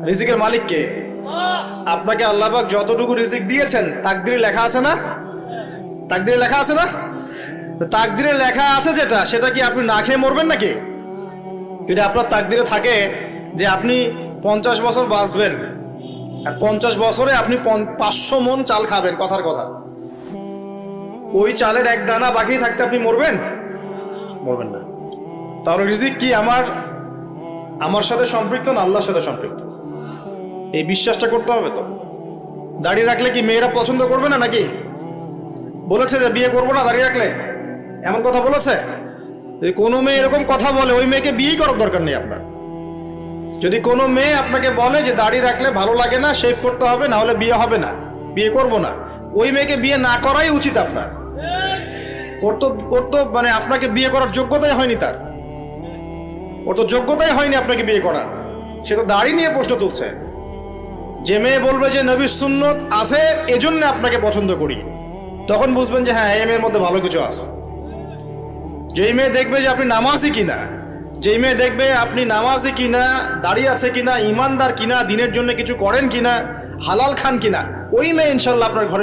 রিজিকের মালিক কে? আপনাকে আল্লাহ পাক যতটুকু রিজিক দিয়েছেন তাকদিরে লেখা আছে না? তাকদিরে লেখা আছে না? তাকদিরে লেখা আছে যেটা, সেটা কি আপনি না খেয়ে মরবেন নাকি? এটা আপনার তাকদিরে থাকে যে আপনি 50 বছর বাঁচবেন, আর 50 বছরে আপনি 500 মন চাল খাবেন, কথার কথা। ওই চালের এক দানা বাকি থাকতে আপনি মরবেন? মরবেন না। তাহলে রিজিক কি আমার সাথে সম্পৃক্ত না আল্লাহর সাথে সম্পৃক্ত? এই বিশ্বাসটা করতে হবে। তো দাঁড়িয়ে রাখলে কি মেয়েরা পছন্দ করবে না নাকি? বলেছে যে বিয়ে করবো না দাঁড়িয়ে রাখলে, এমন কথা বলেছে? যদি কোনো মেয়ে এরকম কথা বলে, ওই মেয়েকে বিয়েই করার দরকার নেই আপনার। যদি কোনো মেয়ে আপনাকে বলে যে দাড়ি রাখলে ভালো লাগে না, শেভ করতে হবে, না হলে বিয়ে হবে না, বিয়ে করব না, ওই মেয়েকে বিয়ে না করাই উচিত আপনার। ওর তো মানে আপনাকে বিয়ে করার যোগ্যতাই হয়নি, ওর তো যোগ্যতাই হয়নি আপনাকে বিয়ে করার। সে তো দাড়ি নিয়ে প্রশ্ন তুলছে। যে মেয়ে বলবে যে নবীর সুন্নত আছে এজন্য আপনাকে পছন্দ করি, তখন বুঝবেন যে হ্যাঁ, এই মেয়ের মধ্যে ভালো কিছু আছে। যেই মেয়ে দেখবে যে আপনি নামাজি কিনা, যেই মেয়ে দেখবে আপনি নামাজি কিনা, দাঁড়িয়ে আছে কিনা, ইমানদার কিনা, দিনের জন্য কিছু করেন কিনা, হালাল খান কিনা, ওই মেয়ে ইনশাল্লাহ আপনার ঘরে